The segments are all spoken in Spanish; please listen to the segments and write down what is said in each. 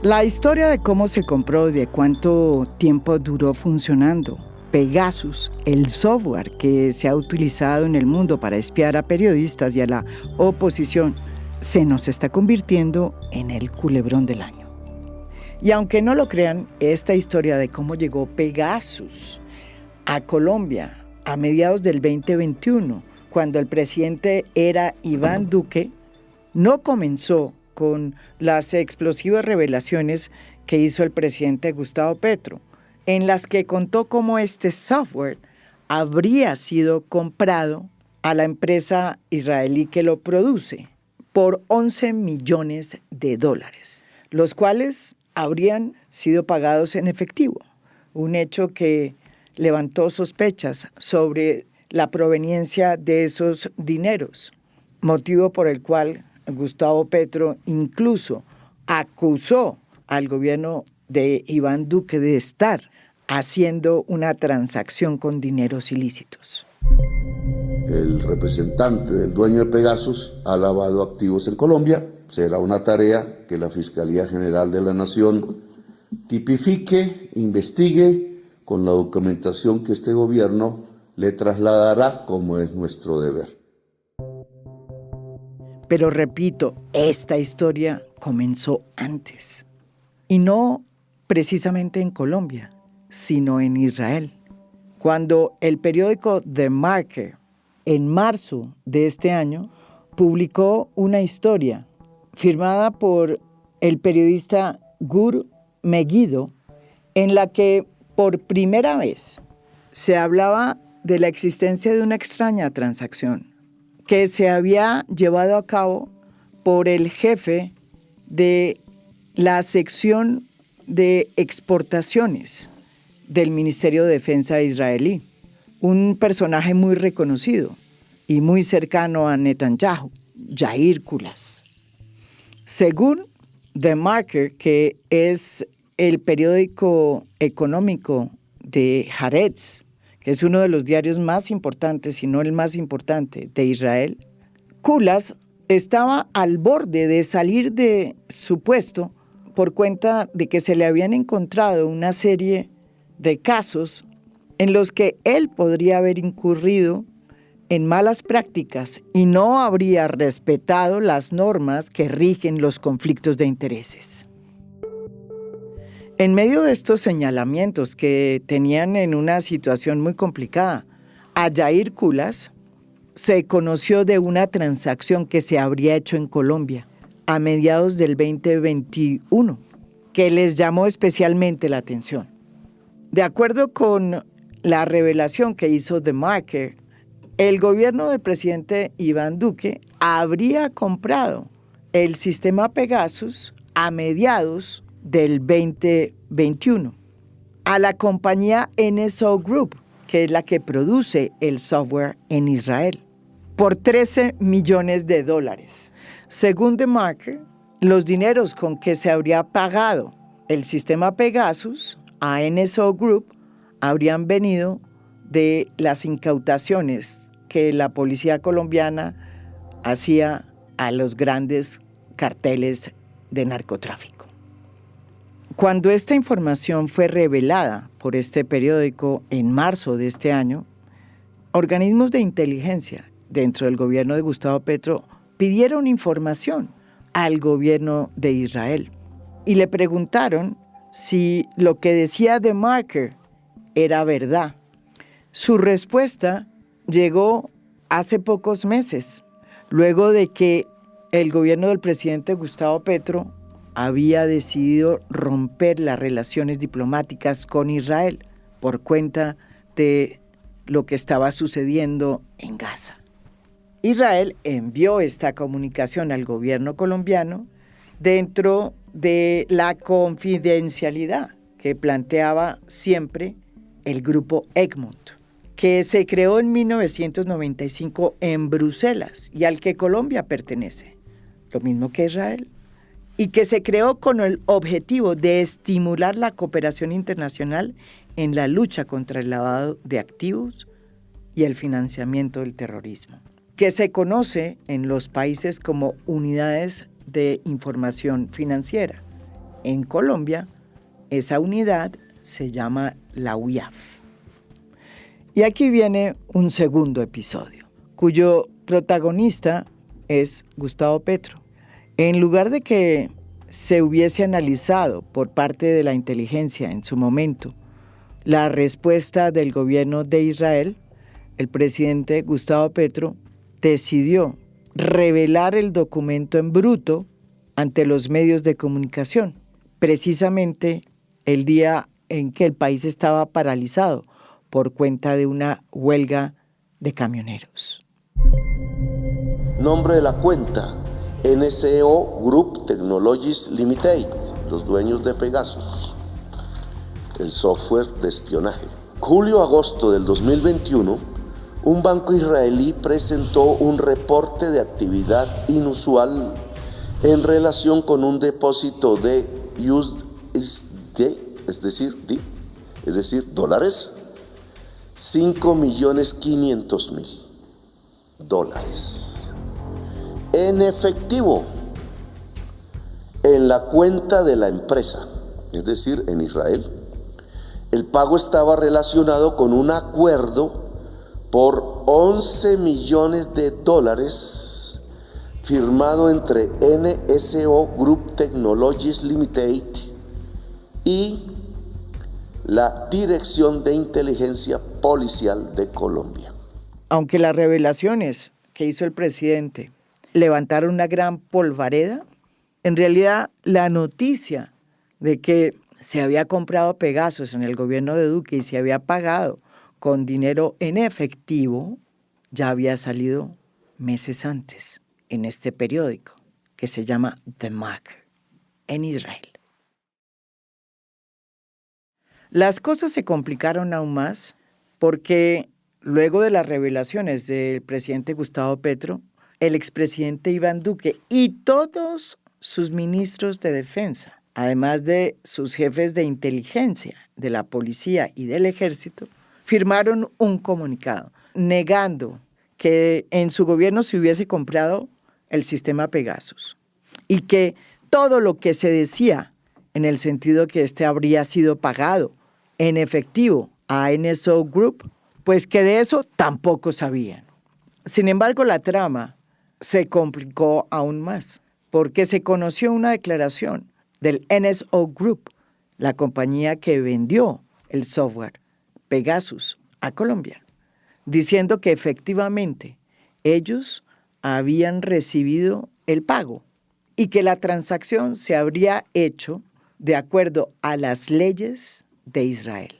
La historia de cómo se compró y de cuánto tiempo duró funcionando Pegasus, el software que se ha utilizado en el mundo para espiar a periodistas y a la oposición, se nos está convirtiendo en el culebrón del año. Y aunque no lo crean, esta historia de cómo llegó Pegasus a Colombia a mediados del 2021, cuando el presidente era Iván Duque, no comenzó con las explosivas revelaciones que hizo el presidente Gustavo Petro, en las que contó cómo este software habría sido comprado a la empresa israelí que lo produce por $11 millones, los cuales habrían sido pagados en efectivo, un hecho que levantó sospechas sobre la proveniencia de esos dineros, motivo por el cual Gustavo Petro incluso acusó al gobierno de Iván Duque de estar haciendo una transacción con dineros ilícitos. El representante del dueño de Pegasus ha lavado activos en Colombia. Será una tarea que la Fiscalía General de la Nación tipifique, investigue con la documentación que este gobierno le trasladará como es nuestro deber. Pero repito, esta historia comenzó antes. Y no precisamente en Colombia, sino en Israel. Cuando el periódico The Marker, en marzo de este año, publicó una historia firmada por el periodista Gur Megiddo, en la que por primera vez se hablaba de la existencia de una extraña transacción que se había llevado a cabo por el jefe de la sección de exportaciones del Ministerio de Defensa israelí, un personaje muy reconocido y muy cercano a Netanyahu, Yair Kulas. Según The Marker, que es el periódico económico de Haaretz, que es uno de los diarios más importantes, si no el más importante, de Israel, Kulas estaba al borde de salir de su puesto por cuenta de que se le habían encontrado una serie de casos en los que él podría haber incurrido en malas prácticas y no habría respetado las normas que rigen los conflictos de intereses. En medio de estos señalamientos que tenían en una situación muy complicada a Yair Kulas, se conoció de una transacción que se habría hecho en Colombia a mediados del 2021, que les llamó especialmente la atención. De acuerdo con la revelación que hizo The Marker, el gobierno del presidente Iván Duque habría comprado el sistema Pegasus a mediados del 2021 a la compañía NSO Group, que es la que produce el software en Israel, por $13 millones. Según The Marker, los dineros con que se habría pagado el sistema Pegasus a NSO Group habrían venido de las incautaciones que la policía colombiana hacía a los grandes carteles de narcotráfico. Cuando esta información fue revelada por este periódico en marzo de este año, organismos de inteligencia dentro del gobierno de Gustavo Petro pidieron información al gobierno de Israel y le preguntaron si lo que decía The Marker era verdad. Su respuesta llegó hace pocos meses, luego de que el gobierno del presidente Gustavo Petro había decidido romper las relaciones diplomáticas con Israel por cuenta de lo que estaba sucediendo en Gaza. Israel envió esta comunicación al gobierno colombiano dentro de la confidencialidad que planteaba siempre el grupo Egmont, que se creó en 1995 en Bruselas y al que Colombia pertenece, lo mismo que Israel, y que se creó con el objetivo de estimular la cooperación internacional en la lucha contra el lavado de activos y el financiamiento del terrorismo, que se conoce en los países como unidades de información financiera en Colombia, esa unidad se llama la UIAF. Y aquí viene un segundo episodio, cuyo protagonista es Gustavo Petro. En lugar de que se hubiese analizado por parte de la inteligencia en su momento la respuesta del gobierno de Israel, el presidente Gustavo Petro decidió revelar el documento en bruto ante los medios de comunicación, precisamente el día en que el país estaba paralizado por cuenta de una huelga de camioneros. Nombre de la cuenta: NSO Group Technologies Limited, los dueños de Pegasus, el software de espionaje. Julio-agosto del 2021, un banco israelí presentó un reporte de actividad inusual en relación con un depósito de USD, es decir, dólares, $5.500.000 en efectivo en la cuenta de la empresa, es decir, en Israel. El pago estaba relacionado con un acuerdo por $11 millones firmado entre NSO Group Technologies Limited y la Dirección de Inteligencia Policial de Colombia. Aunque las revelaciones que hizo el presidente levantaron una gran polvareda, en realidad la noticia de que se había comprado Pegasus en el gobierno de Duque y se había pagado con dinero en efectivo ya había salido meses antes en este periódico que se llama The Mac en Israel. Las cosas se complicaron aún más porque luego de las revelaciones del presidente Gustavo Petro, el expresidente Iván Duque y todos sus ministros de defensa, además de sus jefes de inteligencia, de la policía y del ejército, firmaron un comunicado negando que en su gobierno se hubiese comprado el sistema Pegasus y que todo lo que se decía en el sentido que este habría sido pagado en efectivo a NSO Group, pues que de eso tampoco sabían. Sin embargo, la trama se complicó aún más, porque se conoció una declaración del NSO Group, la compañía que vendió el software Pegasus a Colombia, diciendo que efectivamente ellos habían recibido el pago y que la transacción se habría hecho de acuerdo a las leyes de Israel.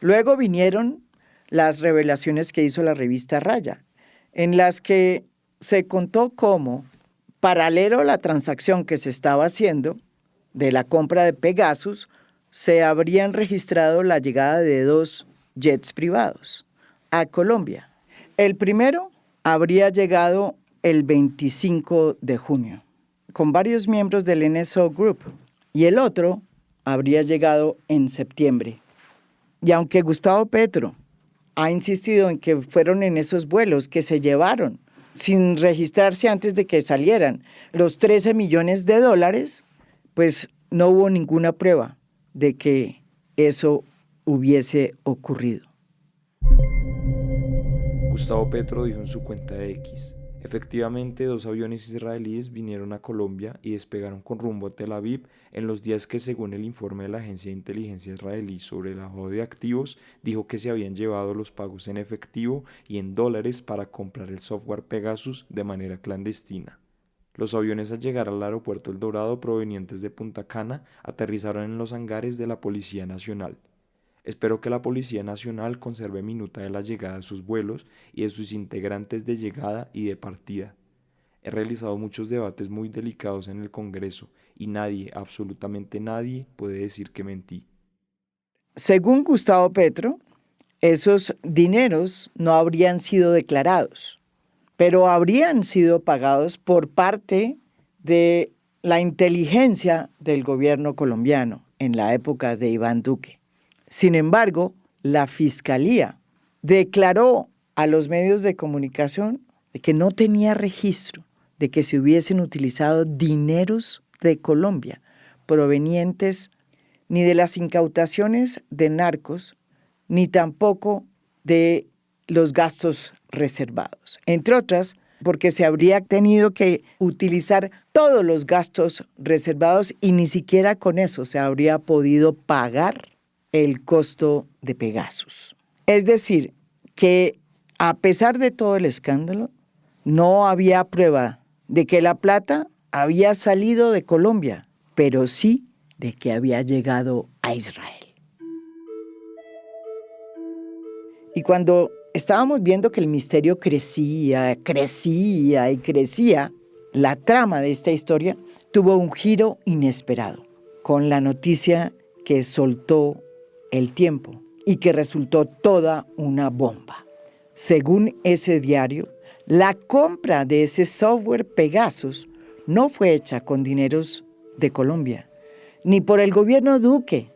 Luego vinieron las revelaciones que hizo la revista Raya, en las que se contó cómo, paralelo a la transacción que se estaba haciendo de la compra de Pegasus, se habrían registrado la llegada de 2 jets privados a Colombia. El primero habría llegado el 25 de junio, con varios miembros del NSO Group, y el otro habría llegado en septiembre. Y aunque Gustavo Petro ha insistido en que fueron en esos vuelos que se llevaron, sin registrarse antes de que salieran, los $13 millones, pues no hubo ninguna prueba de que eso hubiese ocurrido. Gustavo Petro dijo en su cuenta de X: efectivamente, 2 aviones israelíes vinieron a Colombia y despegaron con rumbo a Tel Aviv en los días que, según el informe de la agencia de inteligencia israelí sobre el lavado de activos, dijo que se habían llevado los pagos en efectivo y en dólares para comprar el software Pegasus de manera clandestina. Los aviones, al llegar al aeropuerto El Dorado provenientes de Punta Cana, aterrizaron en los hangares de la Policía Nacional. Espero que la Policía Nacional conserve minuta de la llegada de sus vuelos y de sus integrantes de llegada y de partida. He realizado muchos debates muy delicados en el Congreso y nadie, absolutamente nadie, puede decir que mentí. Según Gustavo Petro, esos dineros no habrían sido declarados, pero habrían sido pagados por parte de la inteligencia del gobierno colombiano en la época de Iván Duque. Sin embargo, la Fiscalía declaró a los medios de comunicación de que no tenía registro de que se hubiesen utilizado dineros de Colombia provenientes ni de las incautaciones de narcos, ni tampoco de los gastos reservados. Entre otras, porque se habría tenido que utilizar todos los gastos reservados y ni siquiera con eso se habría podido pagar el costo de Pegasus. Es decir, que a pesar de todo el escándalo, no había prueba de que la plata había salido de Colombia, pero sí de que había llegado a Israel. Y cuando estábamos viendo que el misterio crecía, la trama de esta historia tuvo un giro inesperado, con la noticia que soltó El Tiempo y que resultó toda una bomba. Según ese diario, la compra de ese software Pegasus no fue hecha con dineros de Colombia, ni por el gobierno Duque,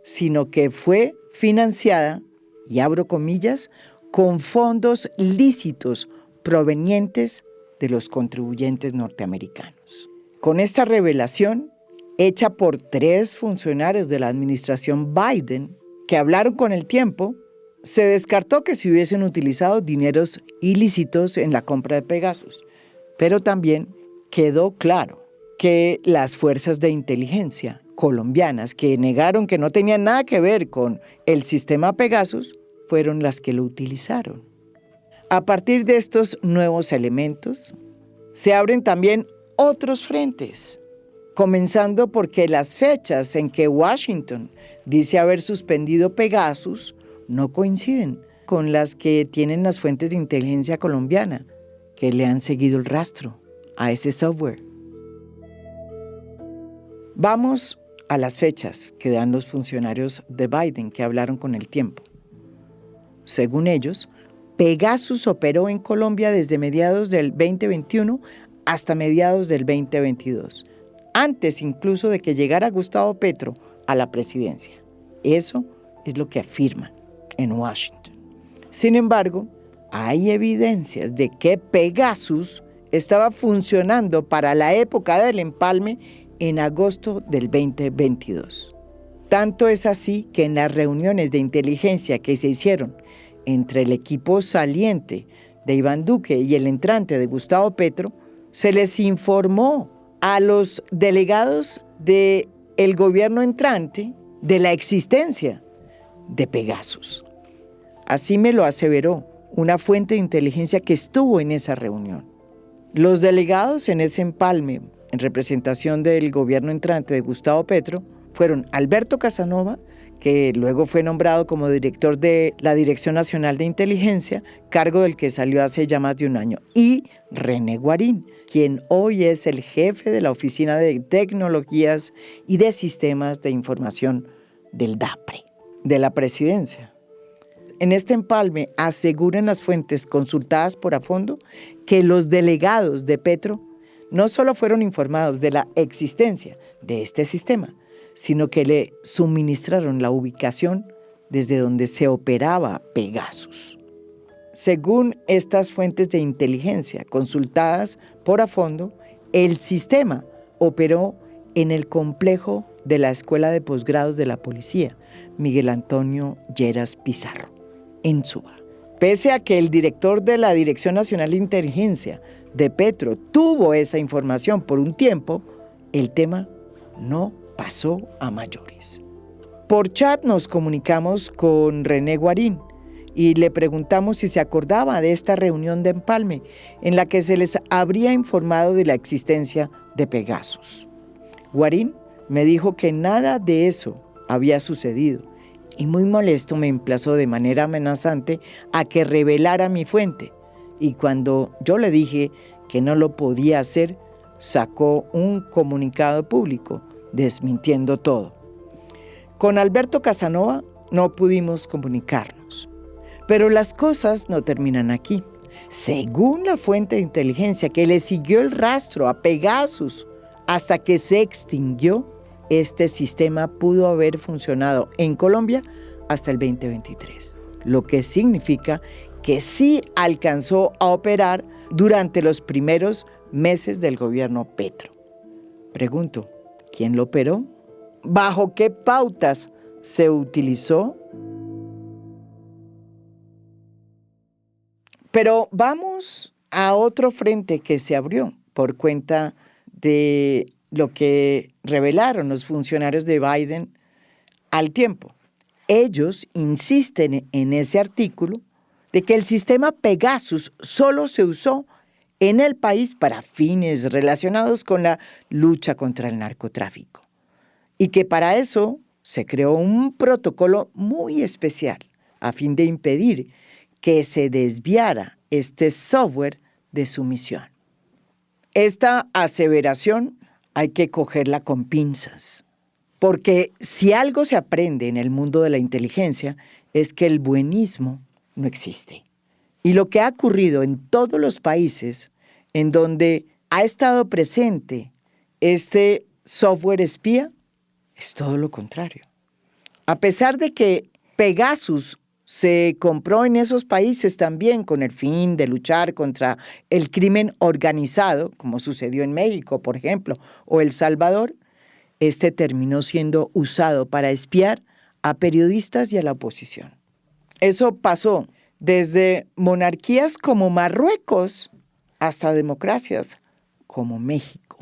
sino que fue financiada, y abro comillas, con fondos lícitos provenientes de los contribuyentes norteamericanos. Con esta revelación, hecha por 3 funcionarios de la administración Biden, que hablaron con El Tiempo, se descartó que se hubiesen utilizado dineros ilícitos en la compra de Pegasus, pero también quedó claro que las fuerzas de inteligencia colombianas que negaron que no tenían nada que ver con el sistema Pegasus fueron las que lo utilizaron. A partir de estos nuevos elementos, se abren también otros frentes, comenzando porque las fechas en que Washington dice haber suspendido Pegasus no coinciden con las que tienen las fuentes de inteligencia colombiana, que le han seguido el rastro a ese software. Vamos a las fechas que dan los funcionarios de Biden que hablaron con El Tiempo. Según ellos, Pegasus operó en Colombia desde mediados del 2021 hasta mediados del 2022, antes incluso de que llegara Gustavo Petro a la presidencia. Eso es lo que afirman en Washington. Sin embargo, hay evidencias de que Pegasus estaba funcionando para la época del empalme en agosto del 2022. Tanto es así que en las reuniones de inteligencia que se hicieron entre el equipo saliente de Iván Duque y el entrante de Gustavo Petro, se les informó a los delegados del gobierno entrante de la existencia de Pegasus. Así me lo aseveró una fuente de inteligencia que estuvo en esa reunión. Los delegados en ese empalme, en representación del gobierno entrante de Gustavo Petro, fueron Alberto Casanova, que luego fue nombrado como director de la Dirección Nacional de Inteligencia, cargo del que salió hace ya más de un año, y René Guarín, quien hoy es el jefe de la Oficina de Tecnologías y de Sistemas de Información del DAPRE, de la Presidencia. En este empalme aseguran las fuentes consultadas por a fondo que los delegados de Petro no solo fueron informados de la existencia de este sistema, sino que le suministraron la ubicación desde donde se operaba Pegasus. Según estas fuentes de inteligencia consultadas por a fondo, el sistema operó en el complejo de la Escuela de Posgrados de la Policía, Miguel Antonio Lleras Pizarro, en Suba. Pese a que el director de la Dirección Nacional de Inteligencia de Petro tuvo esa información por un tiempo, el tema no pasó a mayores. Por chat nos comunicamos con René Guarín y le preguntamos si se acordaba de esta reunión de empalme en la que se les habría informado de la existencia de Pegasus. Guarín me dijo que nada de eso había sucedido y muy molesto me emplazó de manera amenazante a que revelara mi fuente, y cuando yo le dije que no lo podía hacer, sacó un comunicado público desmintiendo todo. Con Alberto Casanova no pudimos comunicarnos, pero las cosas no terminan aquí. Según la fuente de inteligencia que le siguió el rastro a Pegasus hasta que se extinguió, este sistema pudo haber funcionado en Colombia hasta el 2023, lo que significa que sí alcanzó a operar durante los primeros meses del gobierno Petro. Pregunto, quién lo operó, bajo qué pautas se utilizó. Pero vamos a otro frente que se abrió por cuenta de lo que revelaron los funcionarios de Biden al tiempo. Ellos insisten en ese artículo de que el sistema Pegasus solo se usó en el país para fines relacionados con la lucha contra el narcotráfico y que para eso se creó un protocolo muy especial a fin de impedir que se desviara este software de su misión. Esta aseveración hay que cogerla con pinzas, porque si algo se aprende en el mundo de la inteligencia es que el buenismo no existe. Y lo que ha ocurrido en todos los países en donde ha estado presente este software espía es todo lo contrario. A pesar de que Pegasus se compró en esos países también con el fin de luchar contra el crimen organizado, como sucedió en México, por ejemplo, o El Salvador, este terminó siendo usado para espiar a periodistas y a la oposición. Eso pasó desde monarquías como Marruecos hasta democracias como México,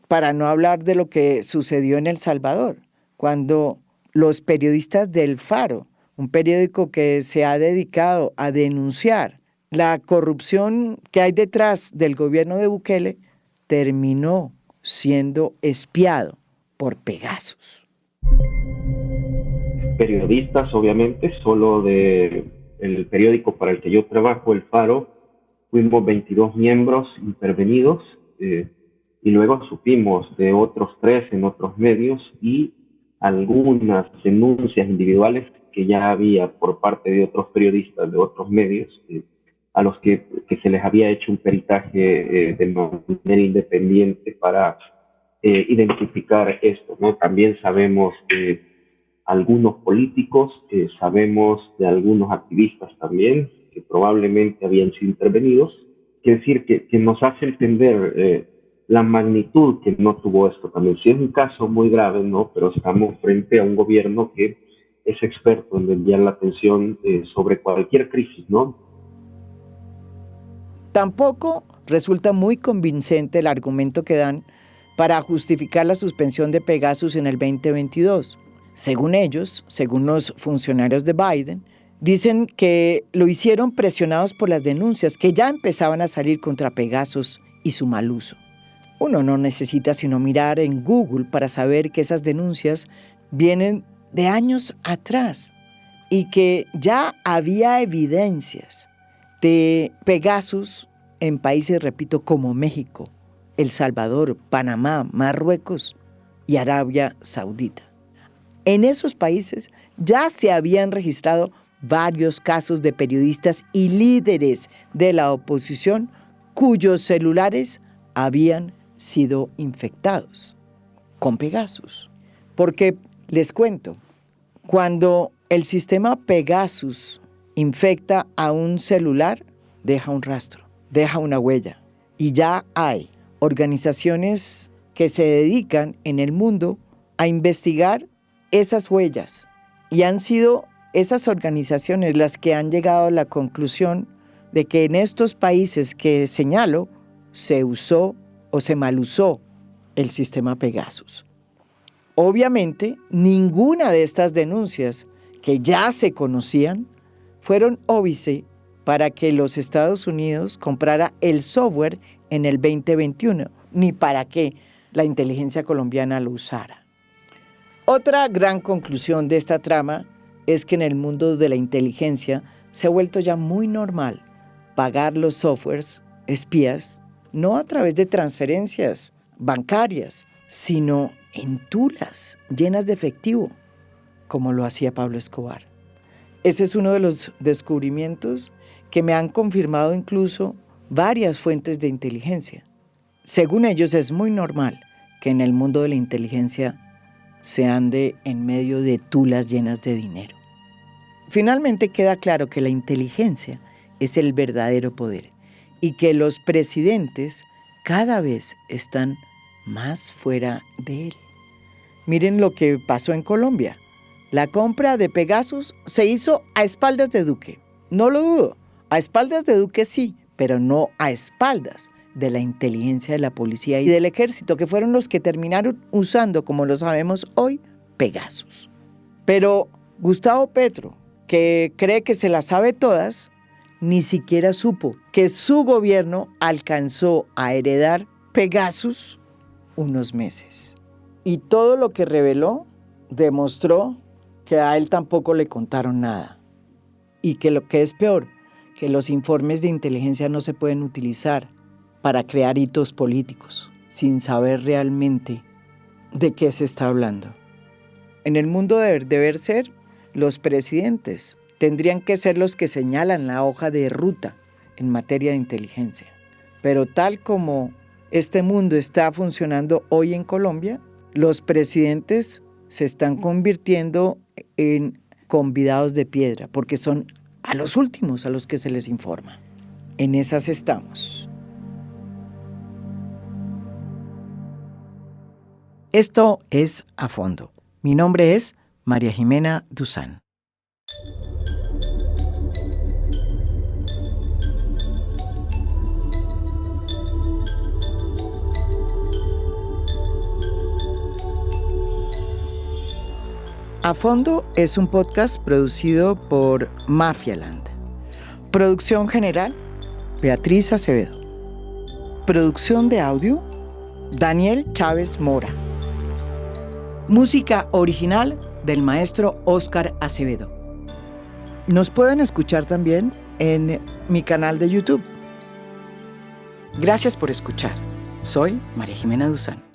para no hablar de lo que sucedió en El Salvador, cuando los periodistas del Faro, un periódico que se ha dedicado a denunciar la corrupción que hay detrás del gobierno de Bukele, terminó siendo espiado por Pegasus. Periodistas, obviamente, solo del periódico para el que yo trabajo, El Faro, fuimos 22 miembros intervenidos y luego supimos de otros 3 en otros medios y algunas denuncias individuales que ya había por parte de otros periodistas de otros medios a los que se les había hecho un peritaje de manera independiente para identificar esto, ¿no? También sabemos de algunos políticos, sabemos de algunos activistas también que probablemente habían sido intervenidos. Quiere decir que nos hace entender la magnitud que no tuvo esto también. Sí es un caso muy grave, ¿no? Pero estamos frente a un gobierno que es experto en desviar la atención sobre cualquier crisis, ¿no? Tampoco resulta muy convincente el argumento que dan para justificar la suspensión de Pegasus en el 2022. Según ellos, según los funcionarios de Biden, dicen que lo hicieron presionados por las denuncias que ya empezaban a salir contra Pegasus y su mal uso. Uno no necesita sino mirar en Google para saber que esas denuncias vienen de años atrás y que ya había evidencias de Pegasus en países, repito, como México, El Salvador, Panamá, Marruecos y Arabia Saudita. En esos países ya se habían registrado varios casos de periodistas y líderes de la oposición cuyos celulares habían sido infectados con Pegasus. Porque, les cuento, cuando el sistema Pegasus infecta a un celular, deja un rastro, deja una huella. Y ya hay organizaciones que se dedican en el mundo a investigar esas huellas. Y han sido esas organizaciones las que han llegado a la conclusión de que en estos países que señalo se usó o se malusó el sistema Pegasus. Obviamente, ninguna de estas denuncias que ya se conocían fueron óbice para que los Estados Unidos comprara el software en el 2021, ni para que la inteligencia colombiana lo usara. Otra gran conclusión de esta trama es que en el mundo de la inteligencia se ha vuelto ya muy normal pagar los softwares espías no a través de transferencias bancarias, sino en tulas llenas de efectivo, como lo hacía Pablo Escobar. Ese es uno de los descubrimientos que me han confirmado incluso varias fuentes de inteligencia. Según ellos, es muy normal que en el mundo de la inteligencia se ande en medio de tulas llenas de dinero. Finalmente queda claro que la inteligencia es el verdadero poder y que los presidentes cada vez están más fuera de él. Miren lo que pasó en Colombia. La compra de Pegasus se hizo a espaldas de Duque. No lo dudo, a espaldas de Duque sí, pero no a espaldas de la inteligencia de la policía y del ejército, que fueron los que terminaron usando, como lo sabemos hoy, Pegasus. Pero Gustavo Petro, que cree que se las sabe todas, ni siquiera supo que su gobierno alcanzó a heredar Pegasus unos meses. Y todo lo que reveló demostró que a él tampoco le contaron nada. Y que lo que es peor, que los informes de inteligencia no se pueden utilizar para crear hitos políticos, sin saber realmente de qué se está hablando. En el mundo de deber ser, los presidentes tendrían que ser los que señalan la hoja de ruta en materia de inteligencia. Pero tal como este mundo está funcionando hoy en Colombia, los presidentes se están convirtiendo en convidados de piedra, porque son a los últimos a los que se les informa. En esas estamos. Esto es A Fondo. Mi nombre es María Jimena Duzán. A Fondo es un podcast producido por Mafialand. Producción general, Beatriz Acevedo. Producción de audio, Daniel Chávez Mora. Música original del maestro Óscar Acevedo. Nos pueden escuchar también en mi canal de YouTube. Gracias por escuchar. Soy María Jimena Duzán.